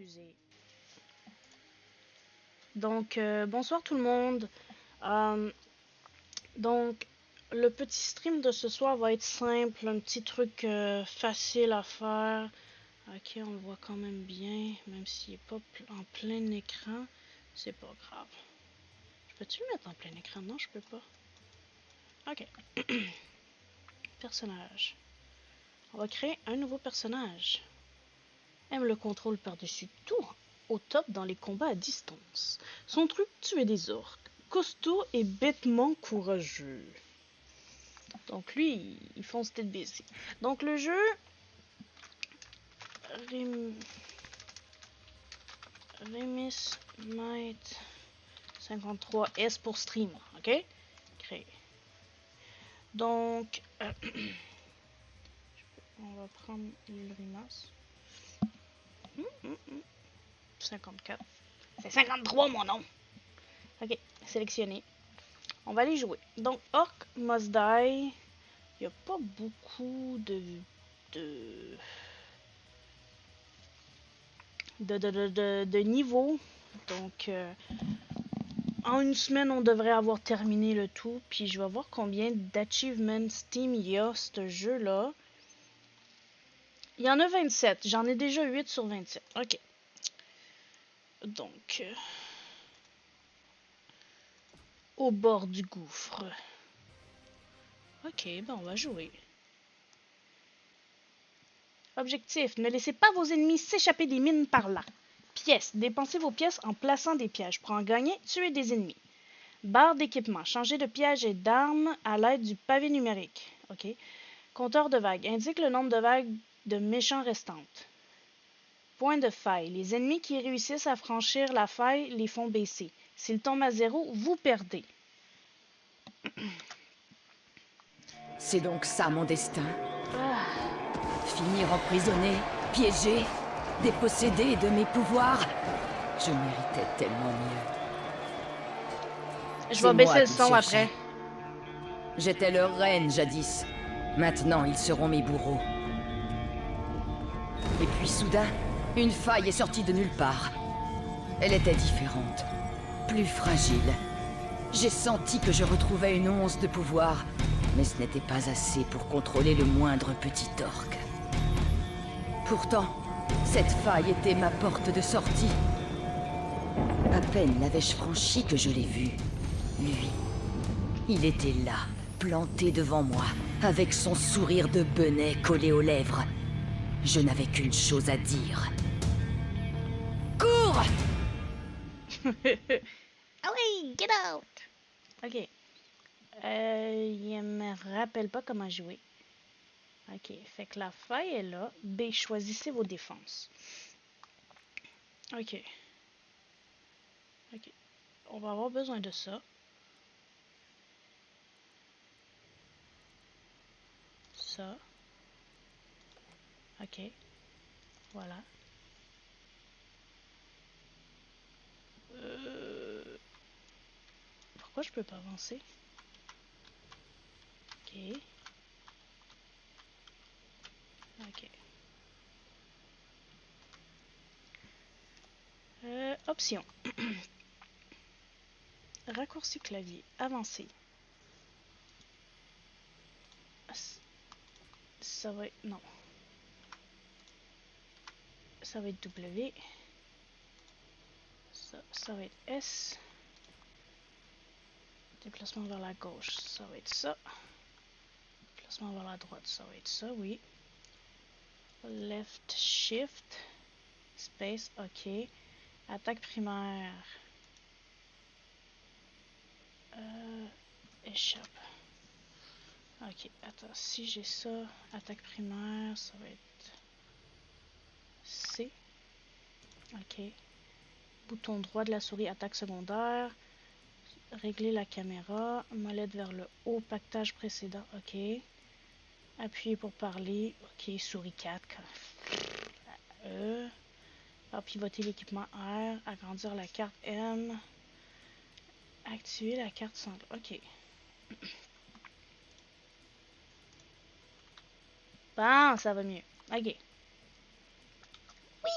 Excusez. Donc, bonsoir tout le monde. Euh, donc, le petit stream de ce soir va être simple, un petit truc facile à faire. Ok, on le voit quand même bien, même s'il n'est pas en plein écran. C'est pas grave. Peux-tu le mettre en plein écran? Non, je peux pas. Ok. Personnage. On va créer un nouveau personnage. Aime le contrôle par-dessus tout, au top dans les combats à distance. Son truc, tuer des orques. Costaud et bêtement courageux. Donc lui, il fonce tête baissée. Donc le jeu... Remis Might 53 S pour stream, ok? Créé. Donc, on va prendre le Rimas. 54. C'est 53 mon nom. Ok, sélectionné. On va aller jouer. Donc, Orc Must Die. Il n'y a pas beaucoup de niveaux. Donc, en une semaine, on devrait avoir terminé le tout. Puis, je vais voir combien d'achievements Steam il y a, ce jeu-là. Il y en a 27. J'en ai déjà 8 sur 27. Ok. Donc, au bord du gouffre. Ok, ben on va jouer. Objectif, ne laissez pas vos ennemis s'échapper des mines par là. Pièces, dépensez vos pièces en plaçant des pièges. Pour en gagner, tuez des ennemis. Barre d'équipement, changez de piège et d'armes à l'aide du pavé numérique. Ok. Compteur de vagues, indique le nombre de vagues de méchants restantes. Point de faille, les ennemis qui réussissent à franchir la faille les font baisser. S'ils tombent à zéro, vous perdez. C'est donc ça mon destin. Ah. Finir emprisonné, piégé, dépossédé de mes pouvoirs. Je méritais tellement mieux. Je vais baisser le son après. J'étais leur reine jadis. Maintenant, ils seront mes bourreaux. Et puis soudain, une faille est sortie de nulle part. Elle était différente, plus fragile. J'ai senti que je retrouvais une once de pouvoir, mais ce n'était pas assez pour contrôler le moindre petit orc. Pourtant, cette faille était ma porte de sortie. À peine l'avais-je franchie que je l'ai vu. Lui, il était là, planté devant moi, avec son sourire de benet collé aux lèvres. Je n'avais qu'une chose à dire. Cours! Ah oui, get out! Ok. Il me rappelle pas comment jouer. Ok, fait que la faille est là. B, choisissez vos défenses. Ok. Ok. On va avoir besoin de ça. Ça. Ok. Voilà. Pourquoi je peux pas avancer? Ok. Ok. Option. Raccourci clavier. Avancer. Ça va être... Non. Ça va être W. Ça va être S. Déplacement vers la gauche. Ça va être ça. Déplacement vers la droite. Ça va être ça, oui. Left Shift. Space. Ok. Attaque primaire. Échappe. Ok, attends, si j'ai ça, attaque primaire, ça va être C. Ok. Bouton droit de la souris, attaque secondaire. Régler la caméra. Molette vers le haut, pactage précédent. Ok. Appuyer pour parler. Ok, souris 4. E. Pivoter l'équipement R. Agrandir la carte M. Activer la carte centrale. Ok. Bon, ça va mieux. Ok. Oui!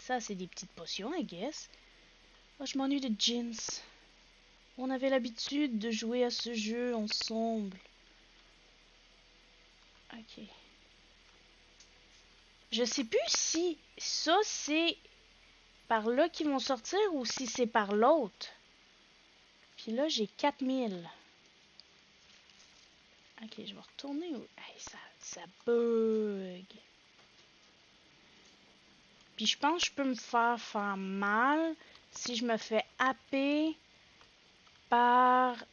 Ça, c'est des petites potions, I guess. Oh, je m'ennuie de Jeans. On avait l'habitude de jouer à ce jeu ensemble. Ok. Je sais plus si ça, c'est par là qu'ils vont sortir ou si c'est par l'autre. Puis là, j'ai 4000. Ok, je vais retourner où... Hey, ça bug. Puis je pense que je peux me faire mal si je me fais happer par...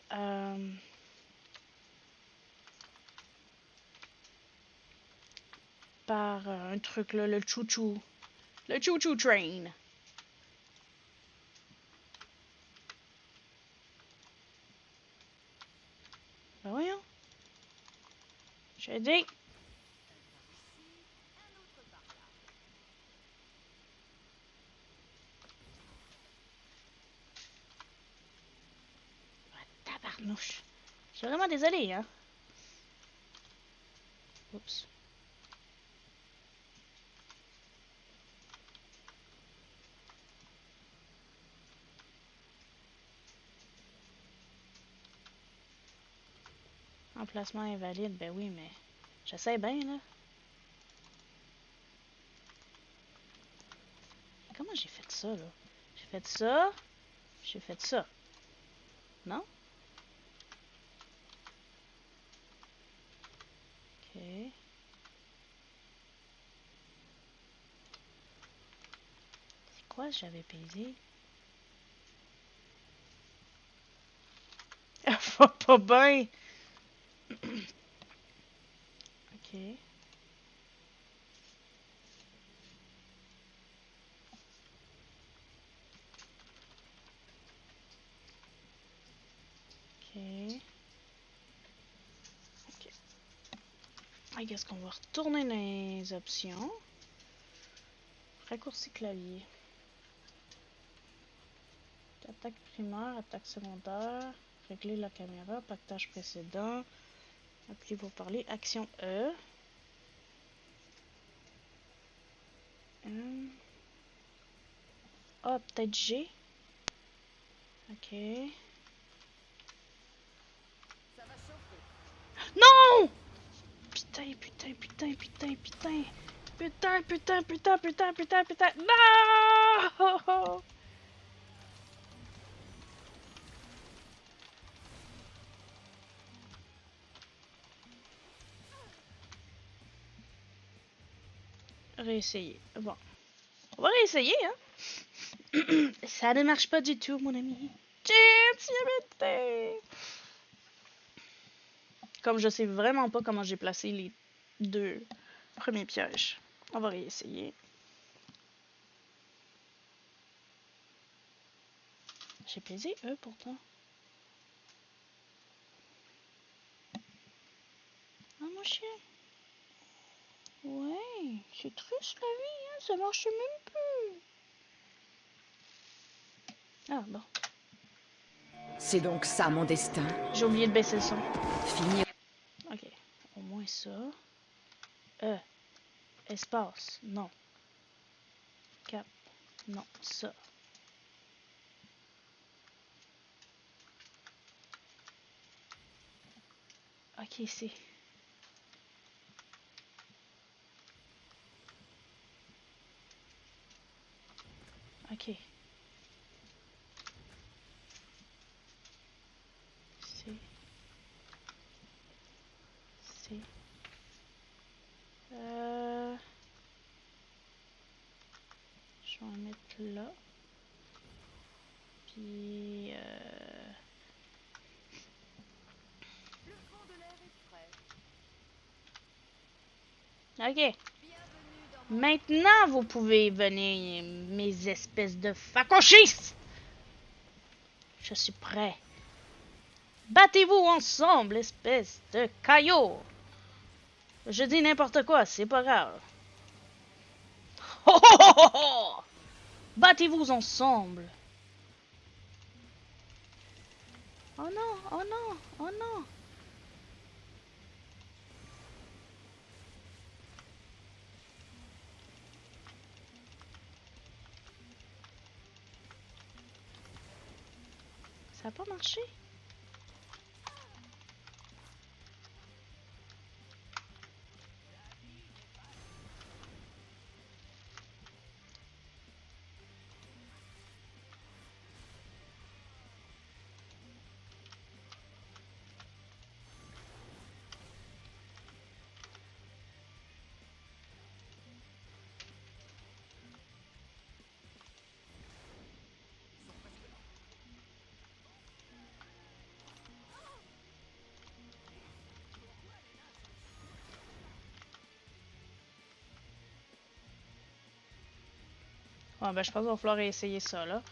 par un truc là, le chouchou. Le chouchou train. Ben voyons. J'ai dit. Ah, tabarnouche. Je suis vraiment désolée, hein. Oups. Emplacement invalide, ben oui, mais j'essaie bien, là. Comment j'ai fait ça, là? J'ai fait ça. J'ai fait ça. Non? Ok. C'est quoi j'avais pesé? Elle va pas bien! Ok. Ok. Ok. I guess qu'on va retourner dans les options. Raccourci clavier. Attaque primaire, attaque secondaire. Régler la caméra, pactage précédent. Appuyez pour parler. Action E. Ah, peut-être G. Ok. Non! Putain, putain, putain, putain, putain. Putain, putain, putain, putain, putain, putain. Non! Réessayer. Bon. On va réessayer, hein. Ça ne marche pas du tout, mon ami. Comme je sais vraiment pas comment j'ai placé les deux premiers pièges. On va réessayer. J'ai pesé E pourtant. Ah, mon chien. Ouais, c'est triste la vie, hein. Ça marche même plus. Ah, bon. C'est donc ça mon destin. J'ai oublié de baisser le son. Finir. Ok. Au moins ça. E. Espace. Non. Cap. Non. Ça. Ok, c'est. Ok. C'est. C'est. Je vais en mettre là. Puis. Ok. Maintenant, vous pouvez venir, mes espèces de facochis. Je suis prêt. Battez-vous ensemble, espèce de caillot. Je dis n'importe quoi, c'est pas grave. Ho, ho, ho, ho, ho. Battez-vous ensemble. Oh non, oh non, oh non. Ça a pas marché? Ouais, ben je pense qu'il va falloir essayer ça, là.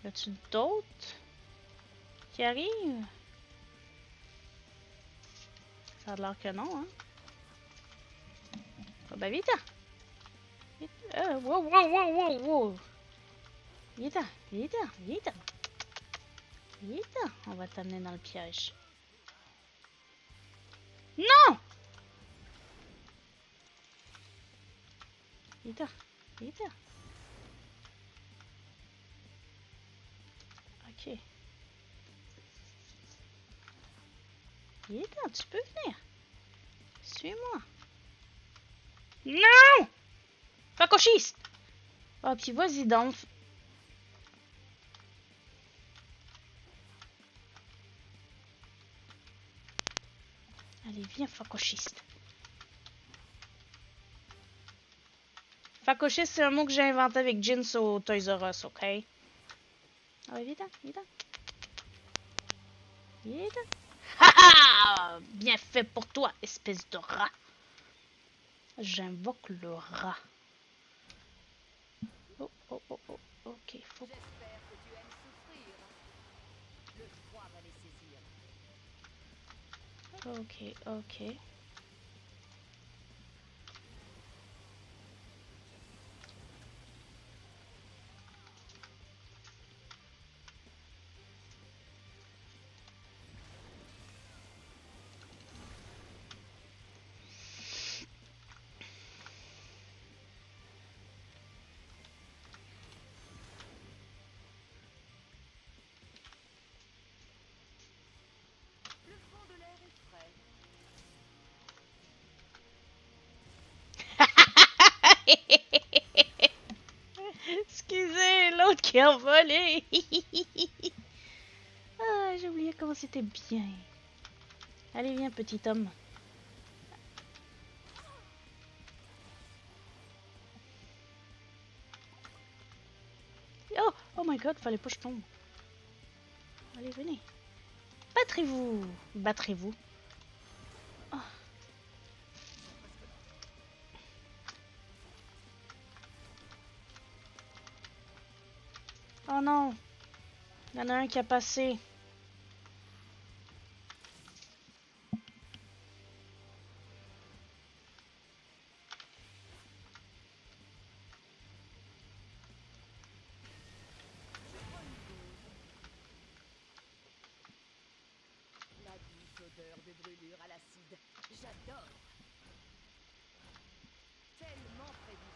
Y a-tu d'autres qui arrivent? Ça a l'air que non, hein? Ah ben vite! Vite! Wow, wow, wow, wow, wow! Vite! Vite! Vite! Vite! On va t'amener dans le piège. Non! Vite! Vite! Ok. Vite, tu peux venir. Suis-moi. Non! Facochiste! Ah, puis vas-y donc. Allez, viens, facochiste. Facochiste, c'est un mot que j'ai inventé avec Jeans au Toys R Us, ok? Allez, vite, vite. Vite. Ha! Bien fait pour toi, espèce de rat. J'invoque le rat. Oh, oh, oh, oh. Ok, faut... J'espère que tu aimes souffrir. Le froid va les saisir. Ok, ok. Le fond de l'air est frais. Excusez, l'autre qui a volé. Ah, j'ai oublié comment c'était bien. Allez, viens, petit homme. Oh, oh my god, fallait pas que je tombe. Allez, venez. Battrez-vous. Battrez-vous. Oh. Oh non. Il y en a un qui a passé. La douce odeur de brûlure à l'acide. J'adore. Tellement prévisible.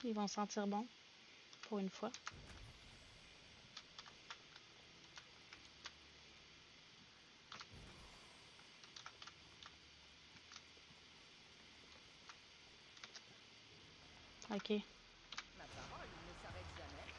Ils vont sentir bon. Pour une fois. Ok. Ma parole ne s'arrête jamais.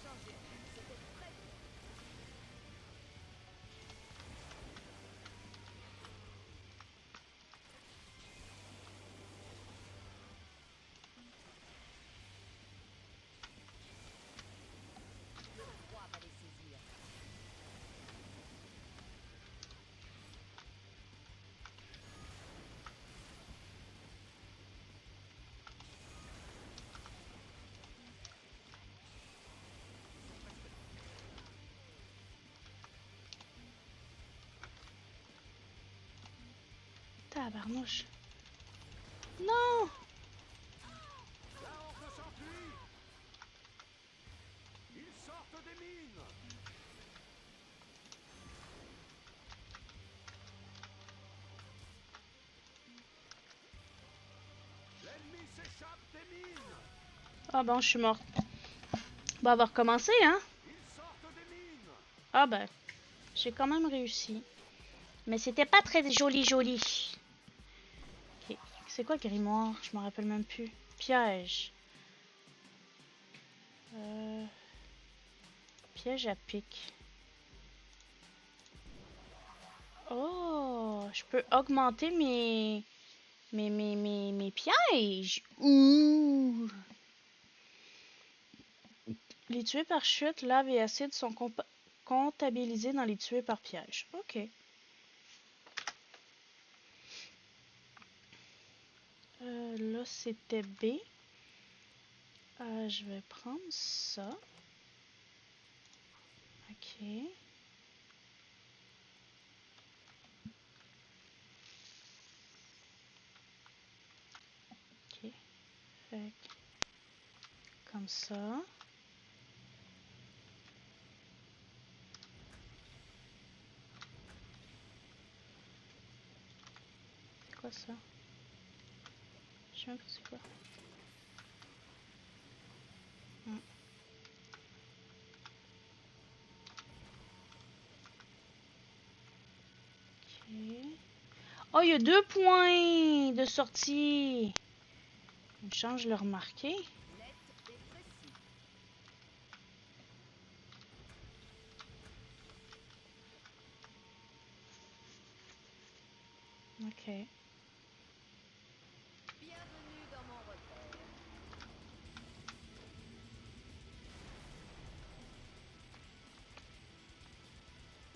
Changez. C'était très bien. Le roi va les saisir. Tabarnouche. Non! La horde s'enfuit. Ils sortent des mines. L'ennemi s'échappe des mines. Ah bon, je suis morte. Bon, on va recommencer, hein? Ils sortent des mines. Ah ben, j'ai quand même réussi. Mais c'était pas très joli. Ok. C'est quoi grimoire? Je me rappelle même plus. Piège. Piège à pic. Oh, je peux augmenter mes pièges. Ouh. Les tués par chute, lave et acide sont comptabilisés dans les tués par piège. Ok. Là, c'était B. Je vais prendre ça. Ok. Ok. Fait que comme ça. C'est quoi ça? Je sais même pas c'est quoi. Ok. Oh, il y a 2 points de sortie. Une chance, je l'ai remarqué. Net et précis. Ok. Bienvenue dans mon repère.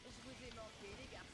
Je vous ai manqué, les garçons.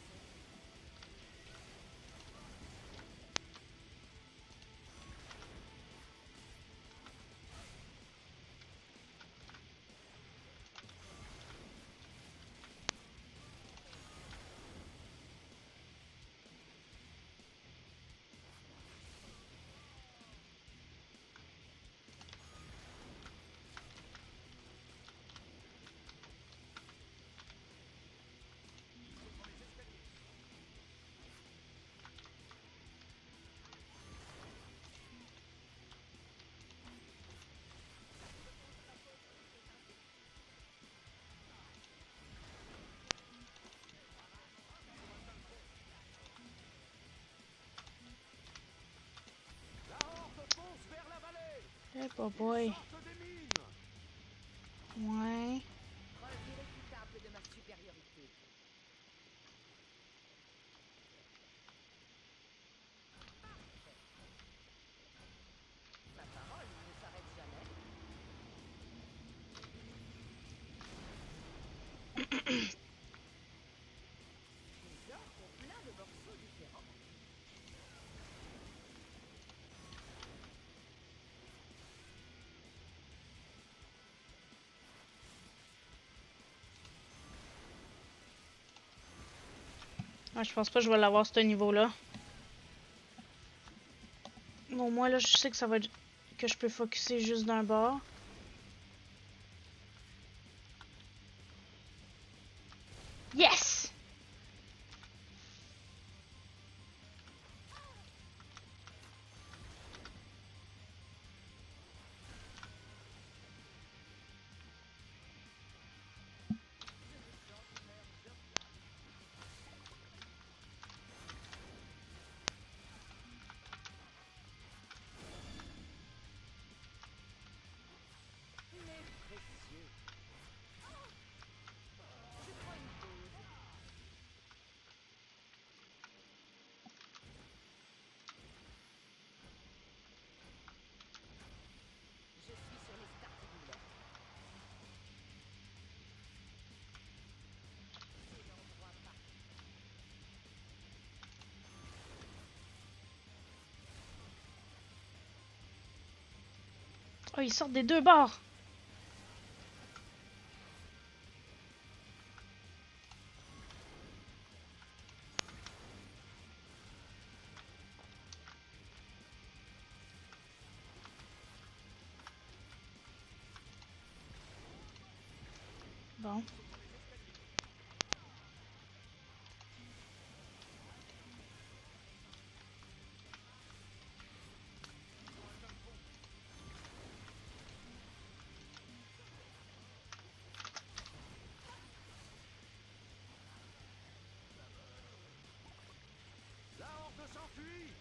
La horde fonce vers la vallée. Eh, boy. Ils sortent des mines. Ouais. Preuve irréfutable de ma supériorité. Ma parole ne s'arrête jamais. Les orques ont plein de morceaux différents. Ah, je pense pas que je vais l'avoir ce niveau-là. Bon, moi là, je sais que ça va être... que je peux focusser juste d'un bord. Yes! Oh, ils sortent des deux bords! Bon. La horde s'enfuit.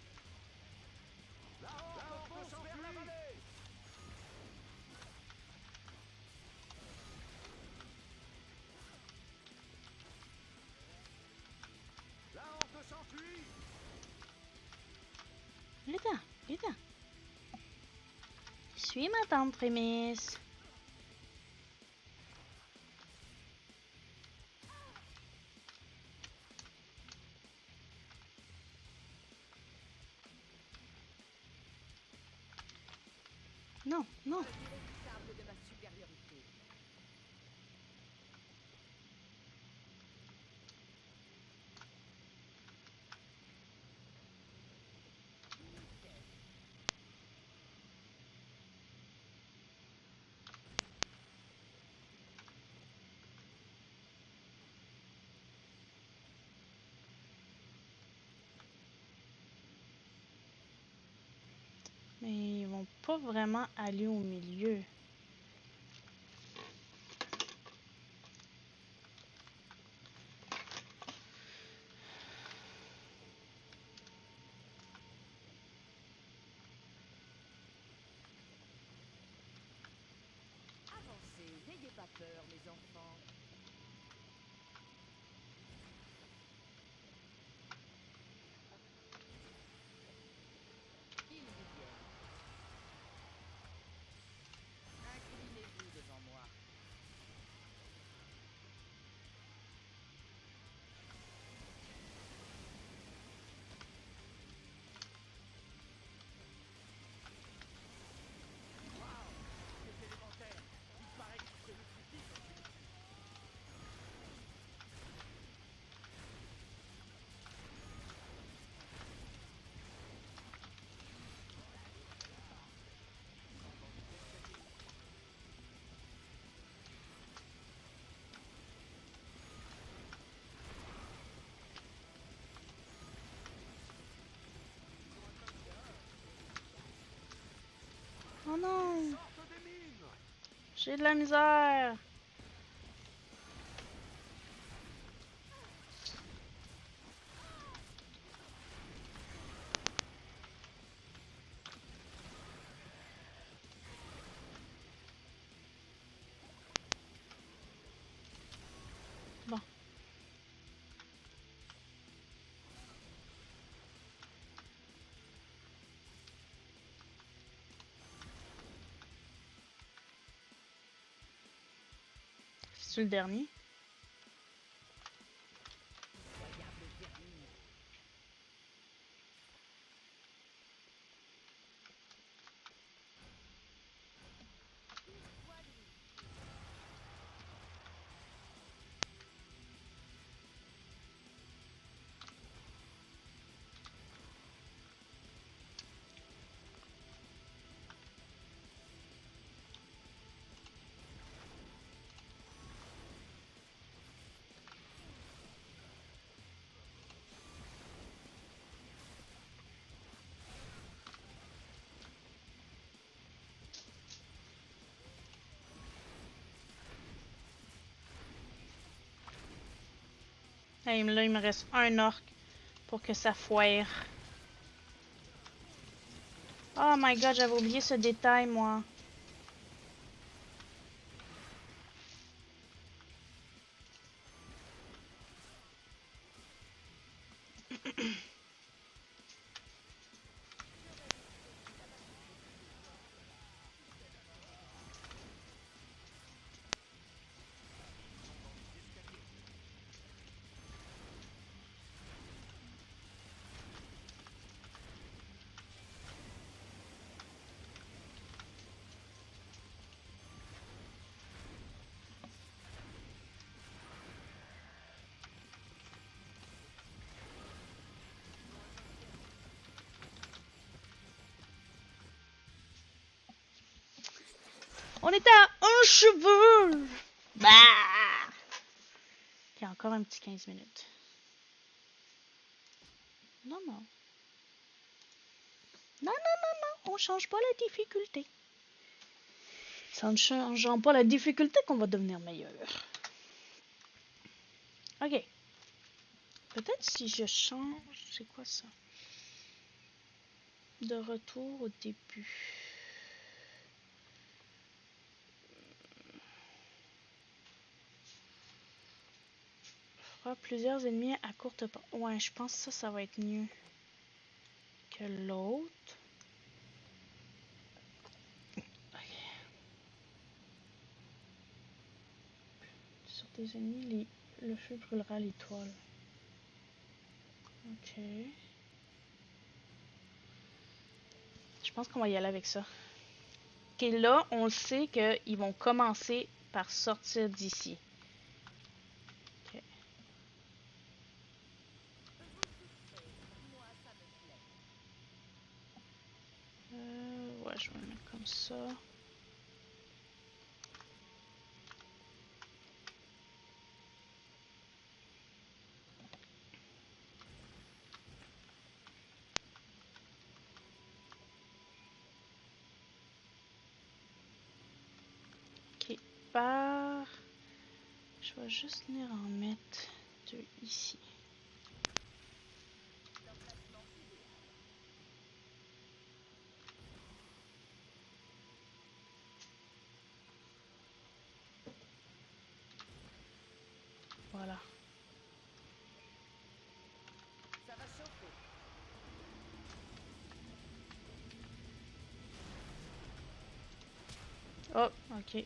La horde fonce vers la vallée. La horde s'enfuit. Viens, viens. Suis ma tante Prémisse. Non, non. de ma supériorité. Mais ils vont pas vraiment aller au milieu. Avancez, n'ayez pas peur, mes enfants. Qu'ils y viennent. Inclinez-vous devant moi. Les élémentaires. Il paraît que c'est le critique. Oh non! Sortent des mines. J'ai de la misère! Bon. C'est le dernier. Incroyable vermine. Hey, là, il me reste un orc pour que ça foire. Oh my god, j'avais oublié ce détail, moi. On était à un cheveu! Bah! Il y a encore un petit 15 minutes. Non, non. Non, non, non, non. On change pas la difficulté. Ça ne changeant pas la difficulté qu'on va devenir meilleur. Ok. Peut-être si je change... C'est quoi ça? De retour au début. Fera plusieurs ennemis à courte portée. Ouais, je pense que ça va être mieux que l'autre. Ok. Sur des ennemis, le feu brûlera l'étoile. Ok. Je pense qu'on va y aller avec ça. Ok, là, on sait qu'ils vont commencer par sortir d'ici. Ok. Ouais, je vais le mettre comme ça. Ok, par... Je vais juste venir en mettre deux ici. Voilà. Ça va chauffer. Oh, ok.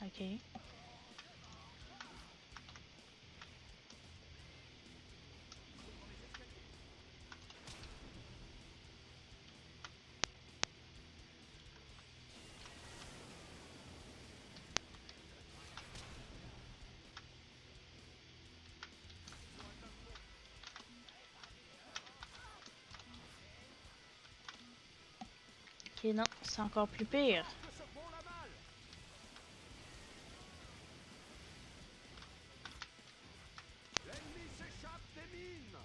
Ok. Ok, non, c'est encore plus pire. Que ce pont la malle. L'ennemi s'échappe des mines.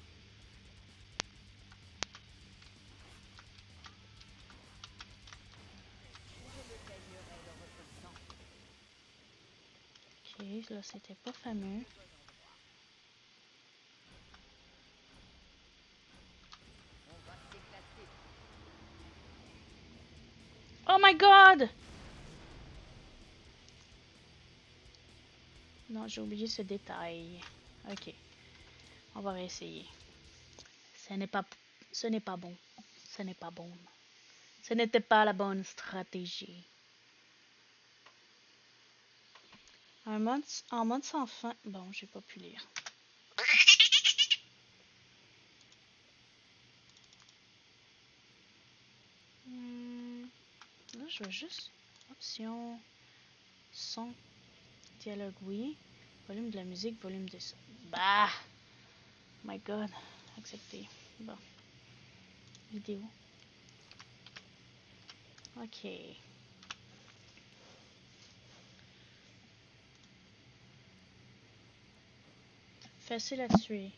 Ok, là, c'était pas fameux. Oh my god! Non, j'ai oublié ce détail. Ok, on va réessayer. Ce n'est pas, ce n'est pas bon. Ce n'est pas bon. Ce n'était pas la bonne stratégie. En mode sans fin. Bon, j'ai pas pu lire. Là, je vais juste. Option. Son. Dialogue, oui. Volume de la musique, volume de son. Bah! My god. Accepté. Bon. Vidéo. Ok. facile à tuer.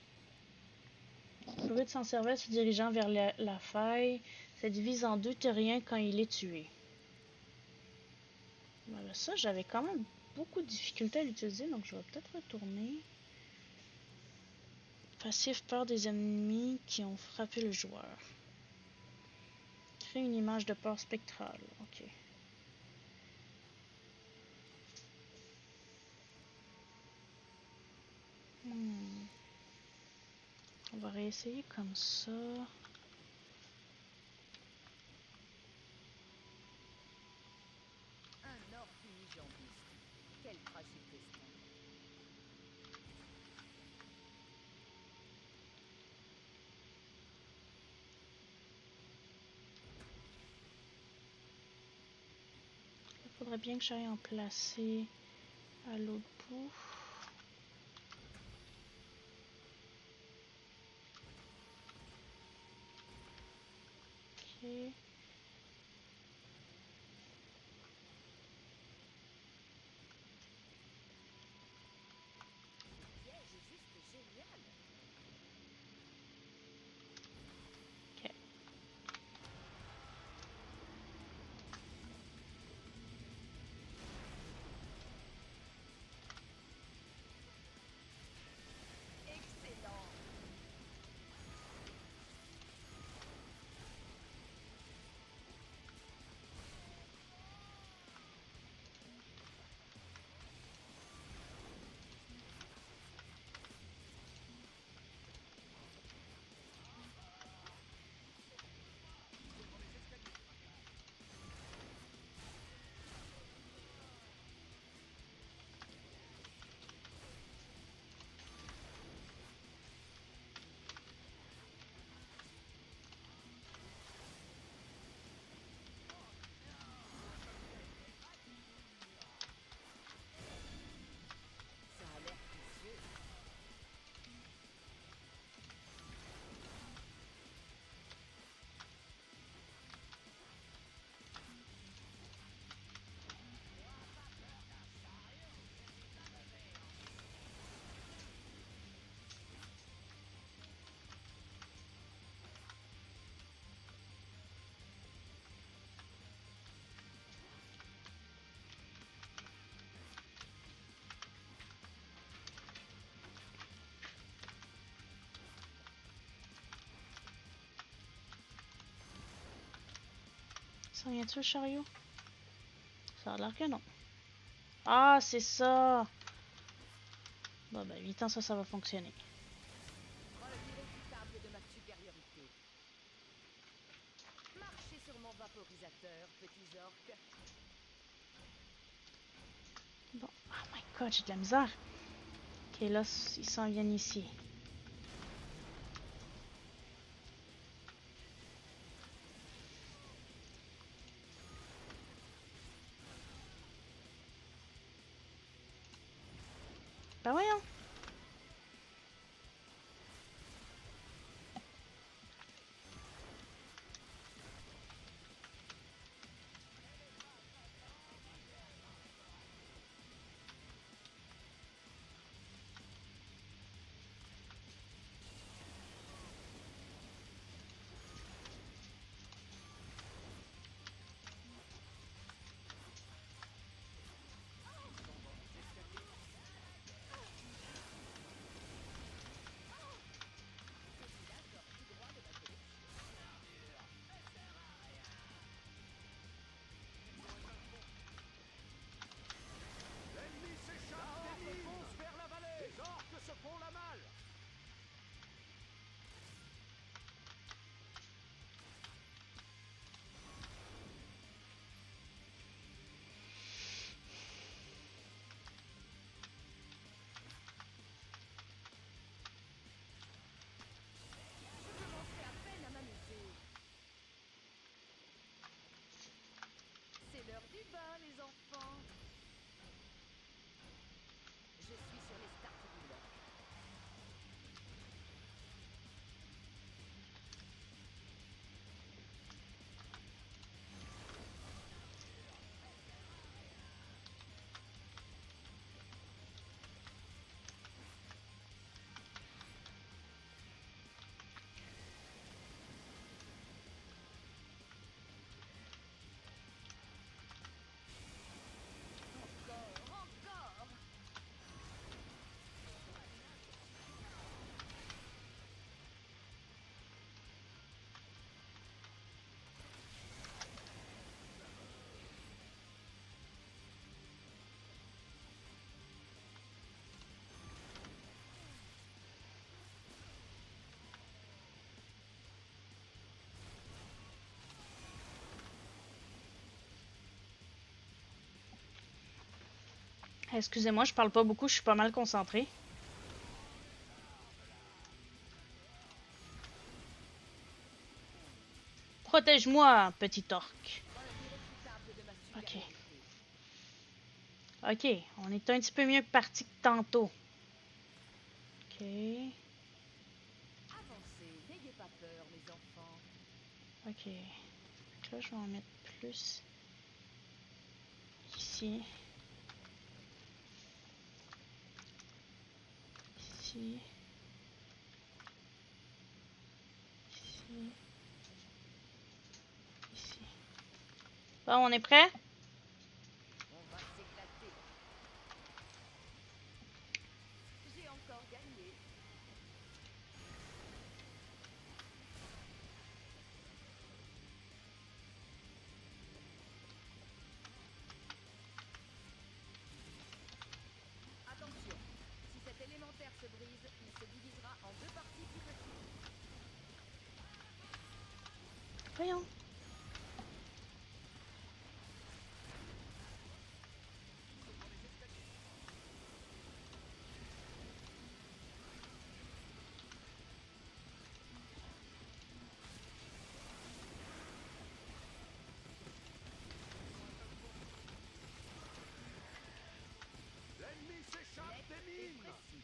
Le druide s'en servait se dirigeant vers la faille. Ça divise en deux terriens quand il est tué. Voilà, ça, j'avais quand même beaucoup de difficultés à l'utiliser, donc je vais peut-être retourner. Passif, peur des ennemis qui ont frappé le joueur. Crée une image de peur spectrale. Ok. On va réessayer comme ça. Un orc unijambiste. Quel fragile destin. Il faudrait bien que j'aille en placer à l'autre bout. Ok. Ok. Ça a l'air précieux. Ça vient-tu le chariot? Ça a l'air que non. Ah, c'est ça! Bon, ben, 8 ans, ça va fonctionner. Preuve irréfutable de ma supériorité. Marchez sur mon vaporisateur, petits orques. Bon, oh my god, j'ai de la misère. Ok, là, ils s'en viennent ici. Ben voyons! L'ennemi s'échappe des mines. Fonce vers la vallée. Les orques se font la malle. Je commençais à peine à m'amuser. C'est l'heure du bain, les enfants. Je suis sur les starting blocks. Excusez-moi, je parle pas beaucoup, je suis pas mal concentrée. Protège-moi, petit orc. Ok. Ok, on est un petit peu mieux parti que tantôt. Ok. Avancez, n'ayez pas peur, mes enfants. Ok. Donc là, je vais en mettre plus ici. Ici. Ici. Ici. Bon, on est prêt? On va s'éclater. J'ai encore gagné. Attention, si cet élémentaire se brise, il se divisera en deux parties plus petites. Voyons. L'ennemi s'échappe des Et mines. précis.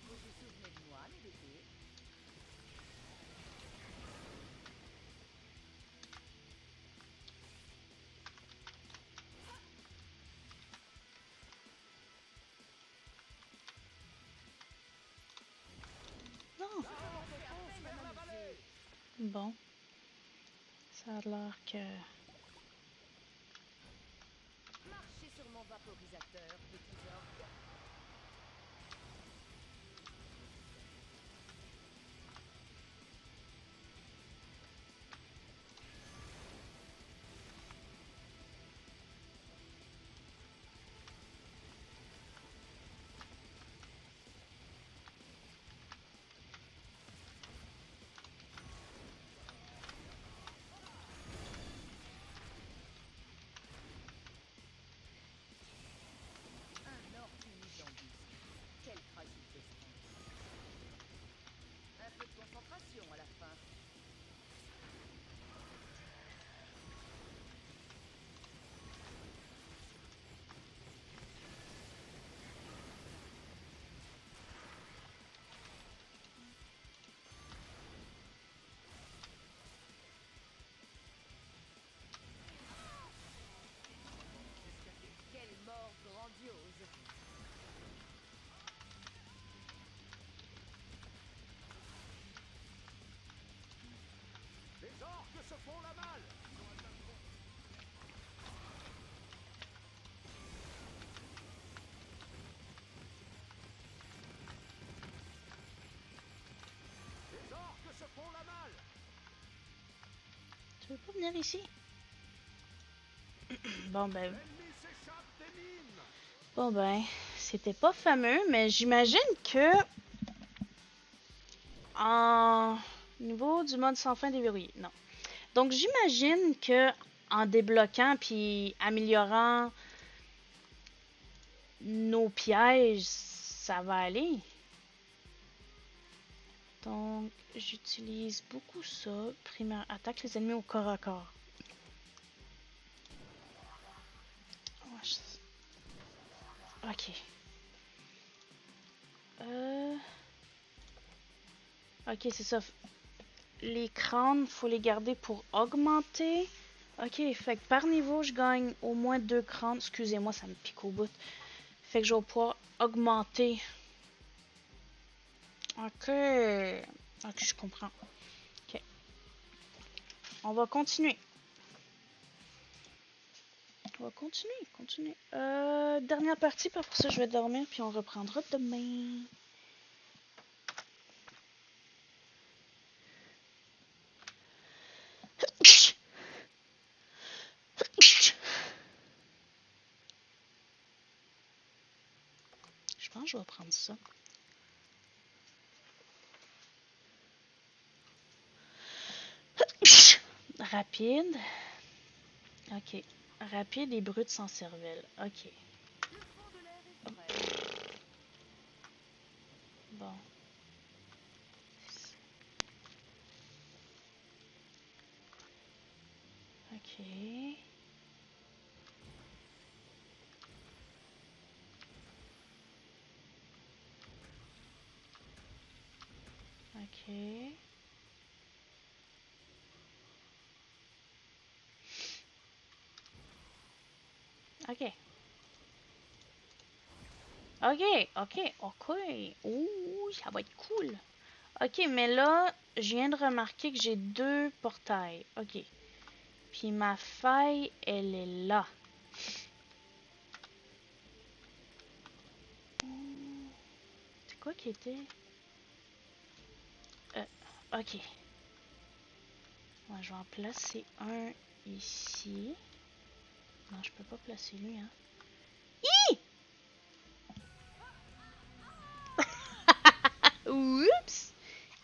Vous vous souvenez de moi, mes bébés? Non. La horde fonce vers la vallée. Bon. Ça a l'air que... Marchez sur mon vaporisateur, petits orques. Un orque mis en buste. Quel fragile destin. Un peu de concentration à la fin. Quelle mort grandiose. Les orques se font la malle. Les orques se font la malle. Tu veux pas venir ici? Bon ben... L'ennemi s'échappe des mines. Bon ben... C'était pas fameux, mais j'imagine que... En... Niveau du mode sans fin déverrouillé. Non. Donc j'imagine que en débloquant puis améliorant nos pièges, ça va aller. Donc j'utilise beaucoup ça. Primaire attaque les ennemis au corps à corps. Ok. Ok, c'est ça. Les crânes, faut les garder pour augmenter. Ok, fait que par niveau, je gagne au moins 2 crânes. Excusez-moi, ça me pique au bout. Fait que je vais pouvoir augmenter. Ok. Ok, je comprends. Ok. On va continuer. Continuer. Dernière partie, puis après ça, je vais dormir, puis on reprendra demain. je vais prendre ça. Rapide. Ok. Rapide et brut sans cervelle. Ok. Bon. Ok. Ok. Ok. Ok, ok, ok. Ouh, ça va être cool. Ok, mais là, je viens de remarquer que j'ai 2 portails. Ok. Puis ma faille, elle est là. C'est quoi qui était? Ok. Ouais, je vais en placer un ici. Non, je peux pas placer lui, hein. Oups!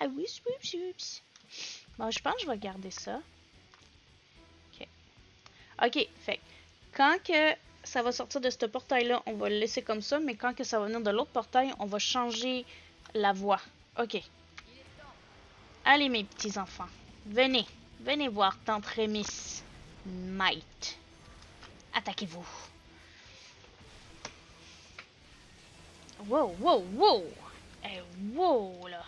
Ah, oups, oups, oups. Bon, je pense que je vais garder ça. Ok. Ok, fait quand que ça va sortir de ce portail-là, on va le laisser comme ça, mais quand que ça va venir de l'autre portail, on va changer la voie. Ok. Allez, mes petits enfants. Venez. Venez voir Tante Rémis. Might. Attaquez-vous. Wow, wow, wow. Eh, wow, là.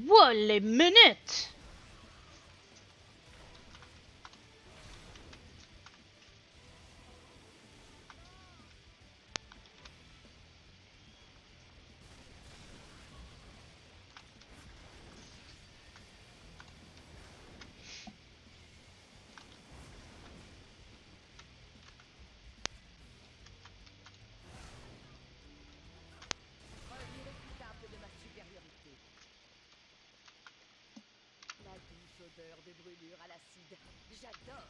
Wow, les minutes. Preuve irréfutable de ma supériorité. La douce odeur des brûlures à l'acide. J'adore.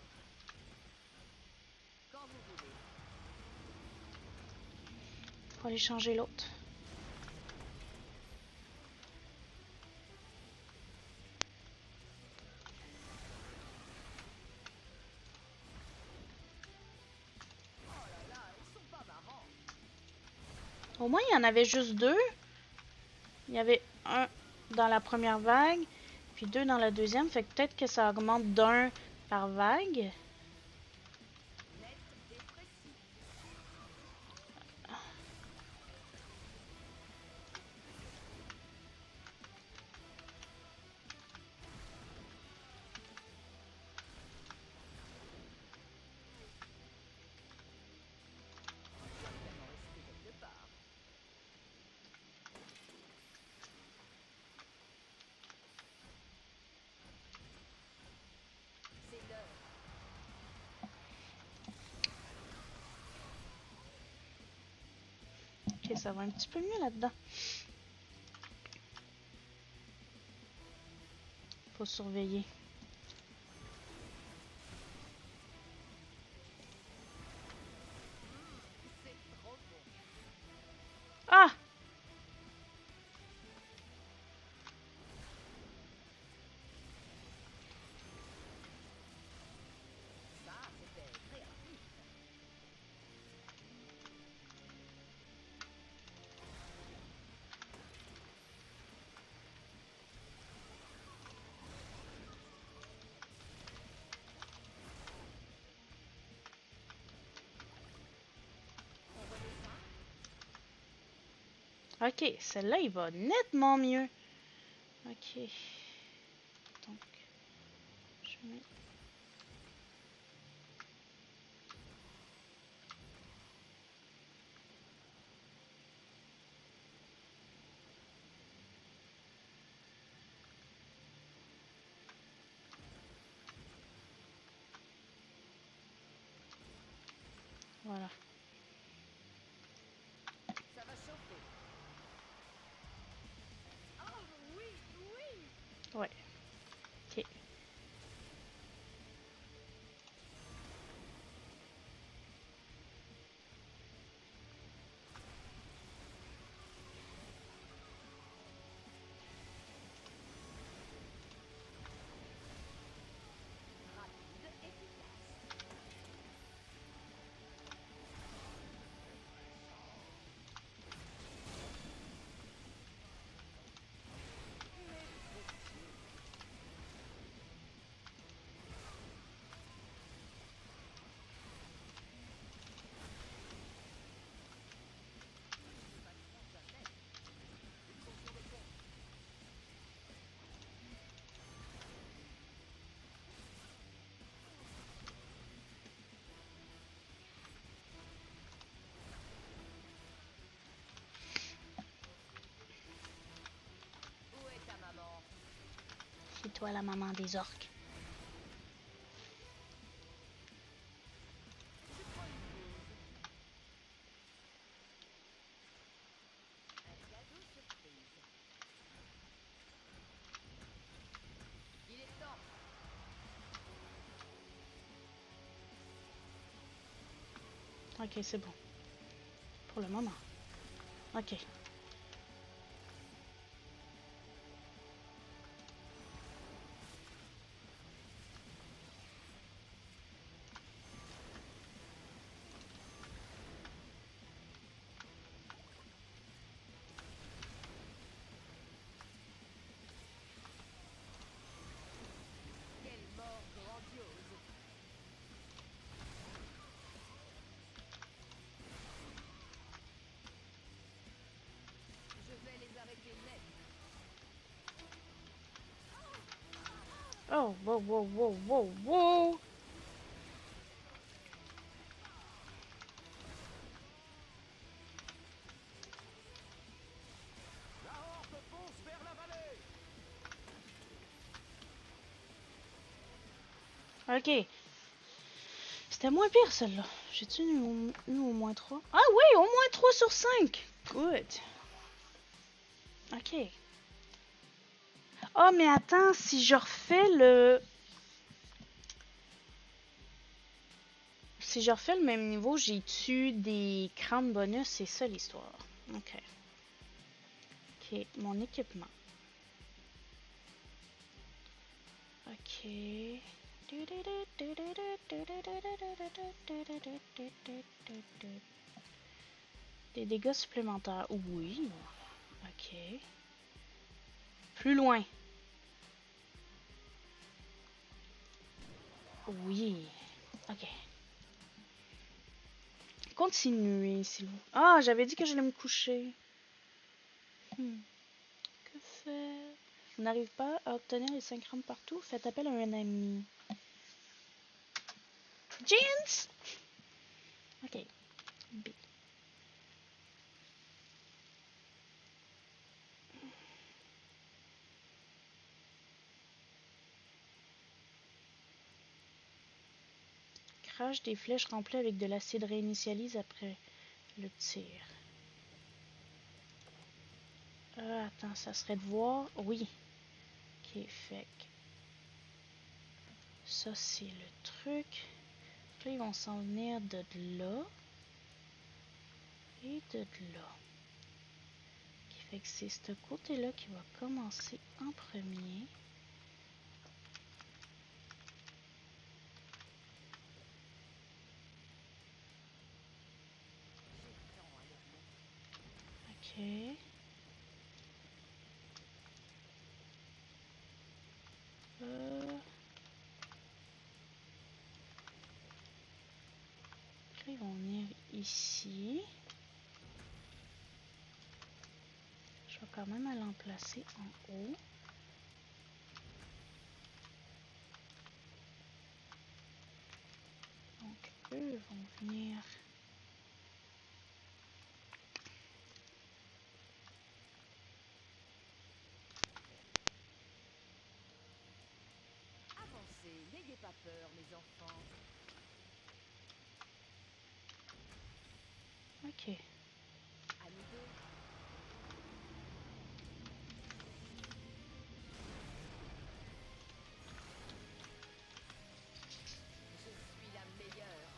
Quand vous voulez. Faut aller changer l'autre. Au moins, il y en avait juste 2. Il y avait un dans la première vague, puis 2 dans la deuxième. Fait que peut-être que ça augmente d'1 par vague. Net et précis. Vraiment resté quelque part. C'est l'heure. Ok, ça va un petit peu mieux là-dedans. Faut surveiller. C'est trop bon. Ah! Ça, c'était créatif. On redescend. Ok, celle-là, il va nettement mieux. Ok. Donc, je mets... Voilà. Ça va chauffer. Oh oui, oui. Ouais. Ok. toi la maman des orques. Il est temps. Ok, c'est bon. Pour le moment. Ok. Quelle mort grandiose. Je vais les arrêter net. Oh, wow, wow, wow, wow, wow. La horde fonce vers la vallée. Ok. C'était moins pire celle-là. J'ai-tu eu au moins 3? Ah oui, au moins 3 sur 5. Good. Ok. Oh, mais attends, si je refais le... Si je refais le même niveau, j'ai-tu des crânes bonus? C'est ça l'histoire. Ok. Ok, mon équipement. Ok. Des dégâts supplémentaires. Oui. Ok. Plus loin. Oui. Ok. Continuez, s'il vous plaît. Ah, j'avais dit que j'allais me coucher. Que faire? Vous n'arrivez pas à obtenir les 5 crânes partout? Faites appel à un ami. Jeans! Ok. B. Crache des flèches remplies avec de l'acide réinitialise après le tir. Attends, ça serait de voir. Oui. Ok, fait que ça, c'est le truc. Là, ils vont s'en venir de là. Et de là. Qui fait que c'est ce côté-là qui va commencer en premier. Ok. Là, ils vont venir ici. Je vais quand même aller en placer en haut. Donc, eux vont venir... Avancez, n'ayez pas peur, mes enfants. Ok. À nous deux. Je suis la meilleure.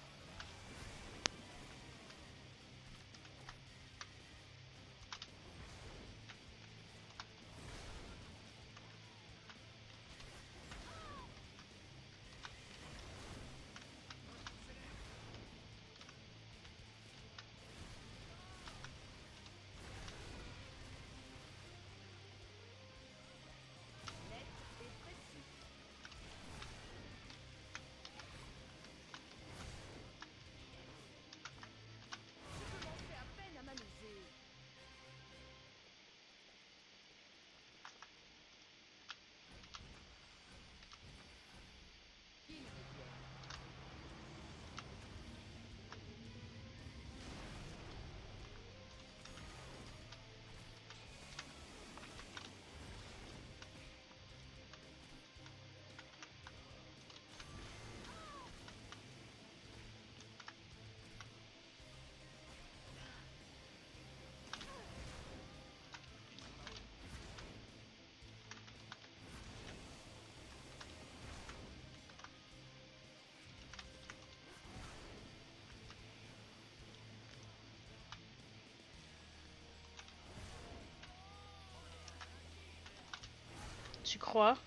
Tu crois?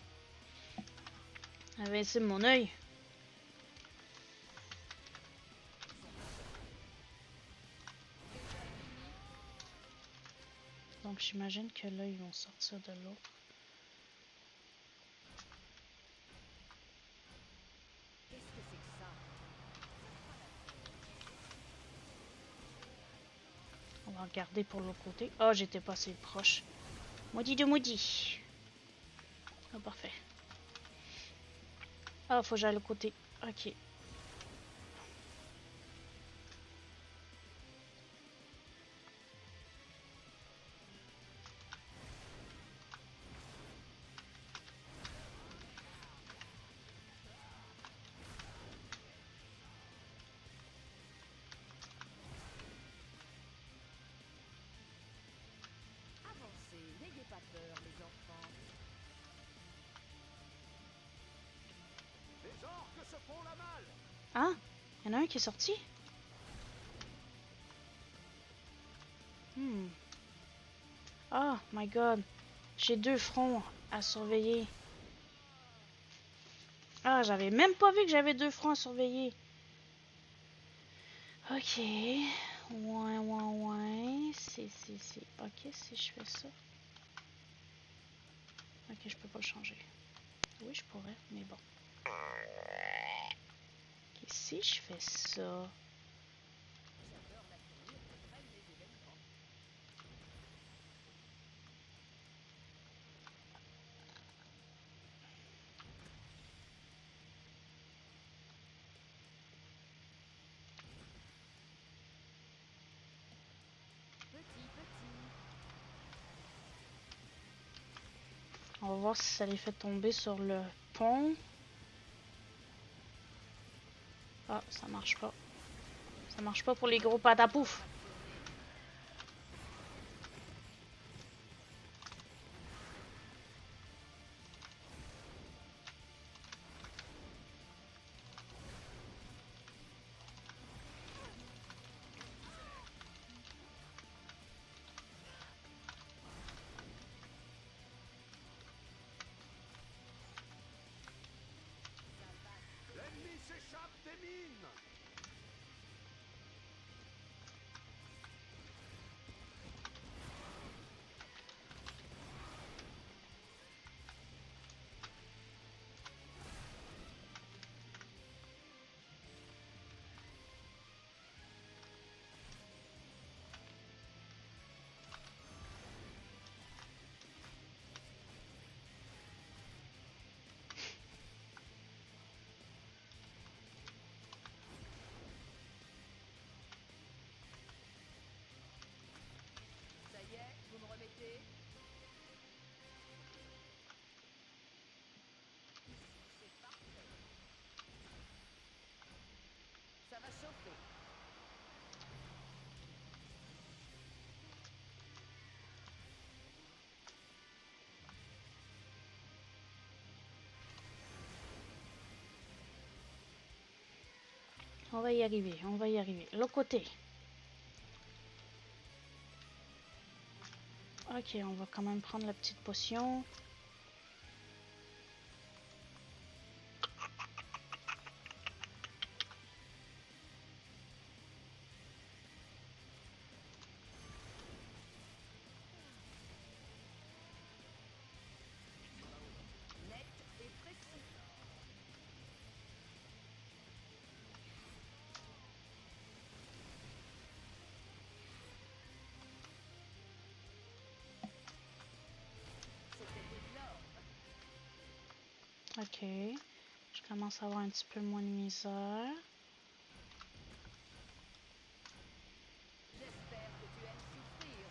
Invincible mon œil. Donc j'imagine que là ils vont sortir de l'eau. Qu'est-ce que c'est que ça? On va regarder pour l'autre côté. Oh, j'étais pas assez proche. Maudit de maudit. Ah, parfait. Ah, faut que j'aille le côté. Ok. Avancez, n'ayez pas peur, les enfants. Les orques se font la malle. Ah, il y en a un qui est sorti. Oh my god. J'ai 2 fronts à surveiller. Ah, j'avais même pas vu que j'avais 2 fronts à surveiller. Ok. Ouais. C'est. Ok, si je fais ça. Ok, je peux pas le changer. Oui, je pourrais, mais bon. Ok, si je fais ça. On va voir si ça les fait tomber sur le pont. Ah, ça marche pas. Ça marche pas pour les gros patapouf. L'ennemi s'échappe des mines. Ça y est, vous me remettez? C'est parfait. Ça va chauffer. On va y arriver, on va y arriver. L'autre côté. Ok, on va quand même prendre la petite potion. Net et précis. C'était énorme. Ok. Je commence à avoir un petit peu moins de misère. J'espère que tu aimes souffrir.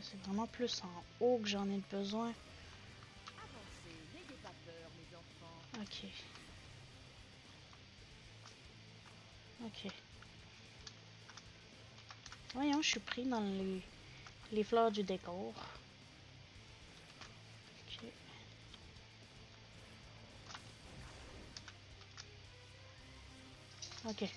C'est vraiment plus en haut que j'en ai besoin. Avancez, n'ayez pas peur, mes enfants. Ok. Ok. Voyons, je suis pris dans les fleurs du décor. Ok. Ok.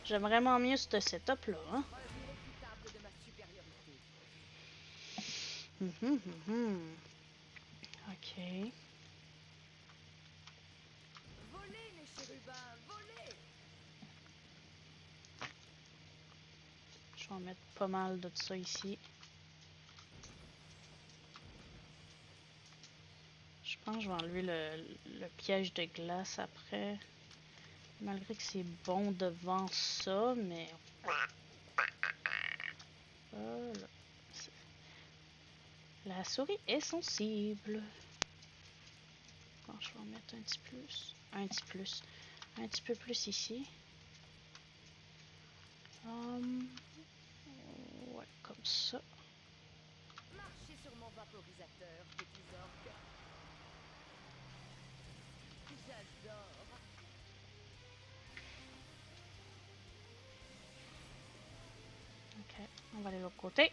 J'aime vraiment mieux ce setup-là, hein. Preuve irréfutable de ma supériorité. Ok. Volez, mes chérubins, volez! Je vais en mettre pas mal de ça ici. Je pense que je vais enlever le piège de glace après. Malgré que c'est bon devant ça, mais... Voilà. La souris est sensible. Bon, je vais en mettre un petit plus. Un petit peu plus ici. Ouais, comme ça. Marchez sur mon vaporisateur, petits orques. J'adore. Ok, on va aller de l'autre côté.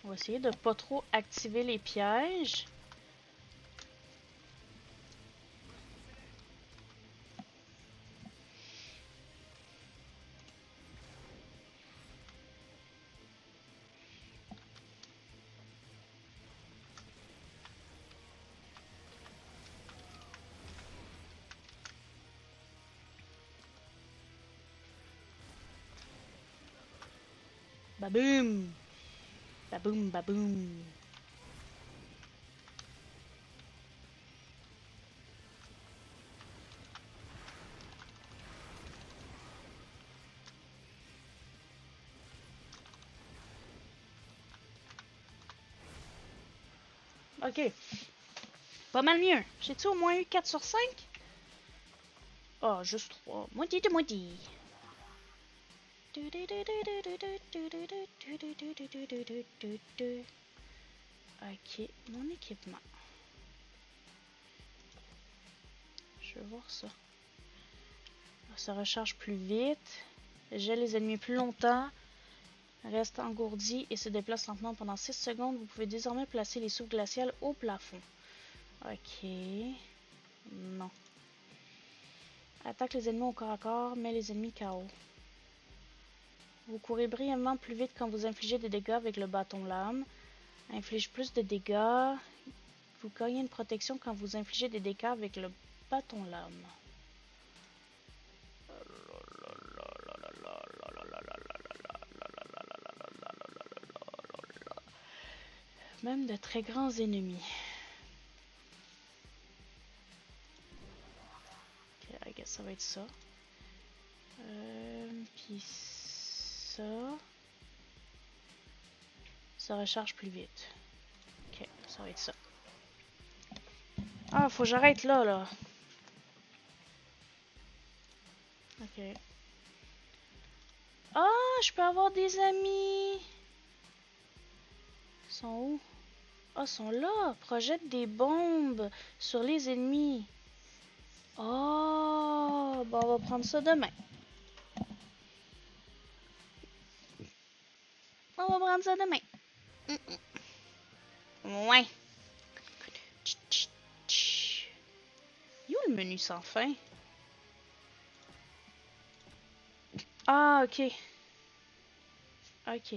On va essayer de pas trop activer les pièges. Baboum! Baboum, baboum! Ok. Pas mal mieux. J'ai-tu au moins eu 4 sur 5? Oh, juste 3. Moitié de moitié. Ok, mon équipement. Je vais voir ça. Ça recharge plus vite. Gèle les ennemis plus longtemps. Reste engourdi et se déplace lentement pendant 6 secondes. Vous pouvez désormais placer les souffles glaciales au plafond. Ok. Non. Attaque les ennemis au corps à corps, met les ennemis KO. Vous courez brièvement plus vite quand vous infligez des dégâts avec le bâton lame. Inflige plus de dégâts. Vous gagnez une protection quand vous infligez des dégâts avec le bâton lame. Même de très grands ennemis. Ok, I guess ça va être ça. Puis ça. Ça recharge plus vite. Ok, ça va être ça. Ah, faut que j'arrête là. Ok. Ah, je peux avoir des amis. Ils sont où? Ah, ils sont là. Projette des bombes sur les ennemis. Oh, bon, on va prendre ça demain. On va prendre ça demain. Ouais. Où le menu sans fin? Ah, ok. Ok.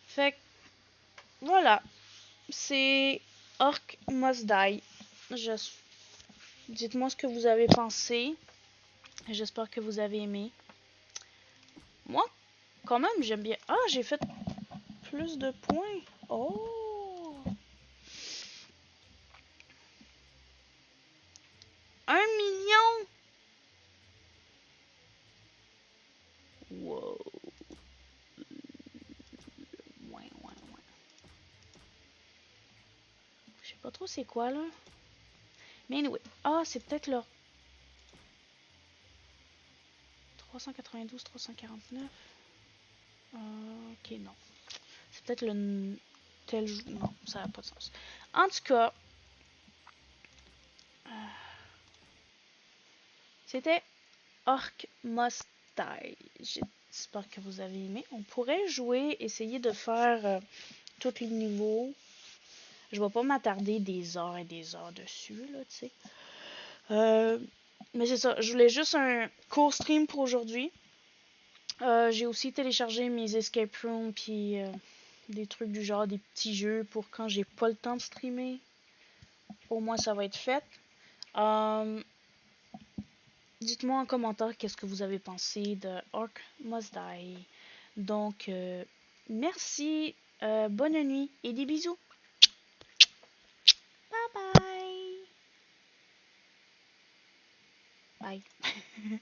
Fait que, voilà. C'est Orc Must Die. Dites-moi ce que vous avez pensé. J'espère que vous avez aimé. Moi, quand même, j'aime bien. Ah, j'ai fait plus de points. Oh! 1 million! Wow. Ouais. Je sais pas trop c'est quoi, là. Mais anyway. Ah, c'est peut-être le 392, 349. Ok, non. C'est peut-être le tel jour. Non, ça n'a pas de sens. En tout cas, c'était Orc Must Die. J'espère que vous avez aimé. On pourrait jouer, essayer de faire tous les niveaux. Je vais pas m'attarder des heures et des heures dessus, là, tu sais. Mais c'est ça, je voulais juste un court stream pour aujourd'hui. J'ai aussi téléchargé mes escape rooms puis des trucs du genre, des petits jeux pour quand j'ai pas le temps de streamer. Au moins ça va être fait. Dites-moi en commentaire qu'est-ce que vous avez pensé de Orc Must Die. Donc, merci, bonne nuit et des bisous. Bye bye. Bye.